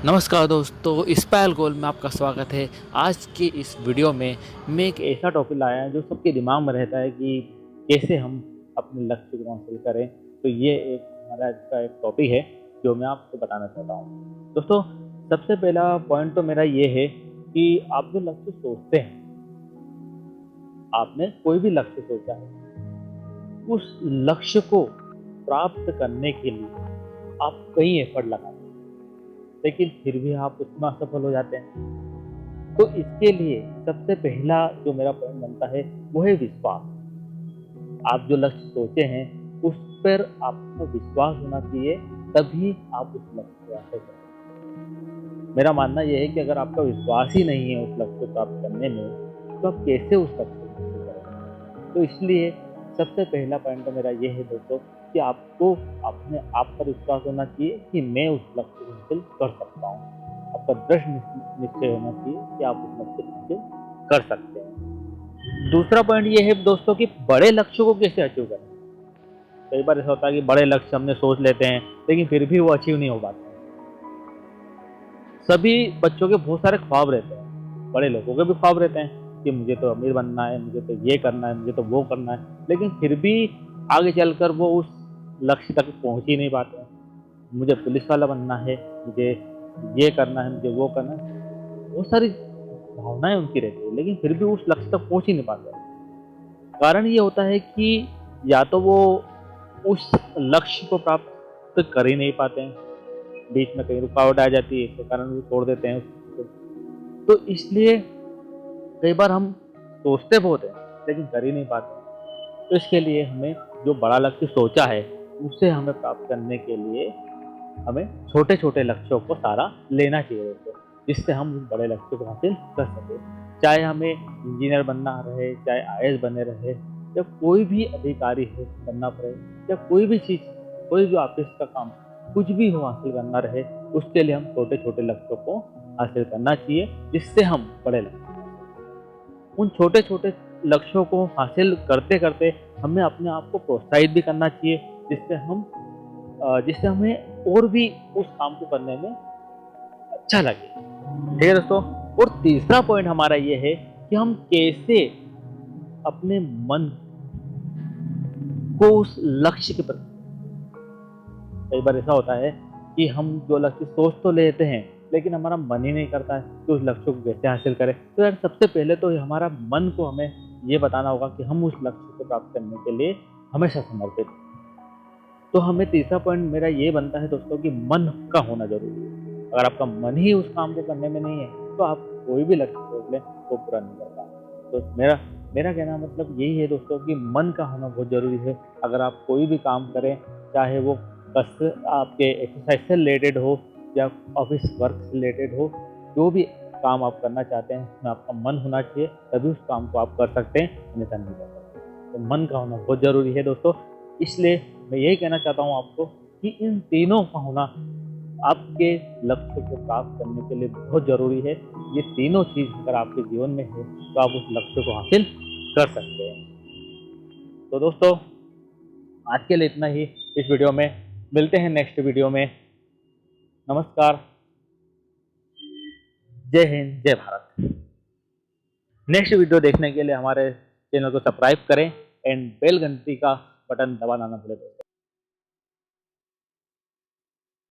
नमस्कार दोस्तों, स्पाइल गोल में आपका स्वागत है। आज की इस वीडियो में मैं एक ऐसा टॉपिक लाया है जो सबके दिमाग में रहता है कि कैसे हम अपने लक्ष्य को हासिल करें। तो ये एक हमारा आज का एक टॉपिक है जो मैं आपको बताना चाहता हूँ। दोस्तों, सबसे पहला पॉइंट तो मेरा ये है कि आप जो लक्ष्य सोचते हैं, आपने कोई भी लक्ष्य सोचा है, उस लक्ष्य को प्राप्त करने के लिए आप कई एफर्ट लगाते हैं, लेकिन फिर भी आप उसमें असफल हो जाते हैं। तो इसके लिए सबसे पहला जो मेरा पॉइंट बनता है वो है विश्वास। आप जो लक्ष्य सोचे हैं उस पर आपको विश्वास होना चाहिए, तभी आप उस लक्ष्य को हासिल करें। मेरा मानना यह है कि अगर आपका विश्वास ही नहीं है उस लक्ष्य को प्राप्त करने में, तो आप कैसे उस लक्ष्य को हासिल करेंगे। तो इसलिए सबसे पहला पॉइंट तो मेरा ये है दोस्तों कि आपको अपने आप पर विश्वास होना चाहिए कि मैं उस लक्ष्य को हासिल कर सकता हूँ। आपका दृढ़ निश्चय होना चाहिए कि आप उस लक्ष्य को हासिल कर सकते हैं। दूसरा पॉइंट ये है दोस्तों कि बड़े लक्ष्यों को कैसे अचीव करें। कई बार ऐसा होता है कि बड़े लक्ष्य हमने सोच लेते हैं, लेकिन फिर भी वो अचीव नहीं हो पाते। सभी बच्चों के बहुत सारे ख्वाब रहते हैं, बड़े लोगों के भी ख्वाब रहते हैं कि मुझे तो अमीर बनना है, मुझे तो ये करना है, मुझे तो वो करना है, लेकिन फिर भी आगे चलकर वो उस लक्ष्य तक पहुंच ही नहीं पाते हैं। मुझे पुलिस वाला बनना है, मुझे ये करना है, मुझे वो करना है, बहुत सारी भावनाएं उनकी रहती है, लेकिन फिर भी उस लक्ष्य तक पहुंच ही नहीं पाते। कारण ये होता है कि या तो वो उस लक्ष्य को प्राप्त कर ही नहीं पाते हैं, बीच में कहीं रुकावट आ जाती है, इसके कारण वो छोड़ देते हैं उसको। तो इसलिए कई बार हम सोचते बहुत हैं लेकिन कर ही नहीं पाते। तो इसके लिए हमें जो बड़ा लक्ष्य सोचा है उसे हमें प्राप्त करने के लिए हमें छोटे छोटे लक्ष्यों को सारा लेना चाहिए दोस्तों, जिससे हम उस बड़े लक्ष्य को हासिल कर सके। चाहे हमें इंजीनियर बनना रहे, चाहे आईएएस बने रहे, या कोई भी अधिकारी हो बनना पड़े, या कोई भी चीज़, कोई भी ऑफिस का काम, कुछ भी हो हासिल करना रहे, उसके लिए हम छोटे छोटे लक्ष्यों को हासिल करना चाहिए, जिससे हम बड़े लक्ष्य, उन छोटे छोटे लक्ष्यों को हासिल करते करते हमें अपने आप को प्रोत्साहित भी करना चाहिए, जिससे हमें और भी उस काम को करने में अच्छा लगे। ठीक है दोस्तों। और तीसरा पॉइंट हमारा ये है कि हम कैसे अपने मन को उस लक्ष्य के प्रति, कई बार ऐसा होता है कि हम जो लक्ष्य सोच तो लेते हैं लेकिन हमारा मन ही नहीं करता है कि उस लक्ष्य को कैसे हासिल करें। तो यार सबसे पहले तो हमारा मन को हमें ये बताना होगा कि हम उस लक्ष्य को प्राप्त करने के लिए हमेशा समर्पित हैं। तो हमें तीसरा पॉइंट मेरा ये बनता है दोस्तों कि मन का होना जरूरी है। अगर आपका मन ही उस काम को करने में नहीं है तो आप कोई भी लक्ष्य सोच लें तो पूरा नहीं कर पाएंगे। तो मेरा मेरा कहना मतलब यही है दोस्तों कि मन का होना बहुत जरूरी है। अगर आप कोई भी काम करें, चाहे वो बस आपके एक्सरसाइज से रिलेटेड हो या ऑफिस वर्क से रिलेटेड हो, जो भी काम आप करना चाहते हैं उसमें आपका मन होना चाहिए, तभी उस काम को आप कर सकते हैं, अन्यथा नहीं कर सकते। तो मन का होना बहुत ज़रूरी है दोस्तों। इसलिए मैं यही कहना चाहता हूँ आपको कि इन तीनों का होना आपके लक्ष्य को प्राप्त करने के लिए बहुत ज़रूरी है। ये तीनों चीज़ अगर आपके जीवन में है तो आप उस लक्ष्य को हासिल कर सकते हैं। तो दोस्तों, आज के लिए इतना ही इस वीडियो में। मिलते हैं नेक्स्ट वीडियो में। नमस्कार, जय हिंद, जय भारत। नेक्स्ट वीडियो देखने के लिए हमारे चैनल को सब्सक्राइब करें एंड बेल घंटी का बटन दबाना ना भूलें दोस्तों।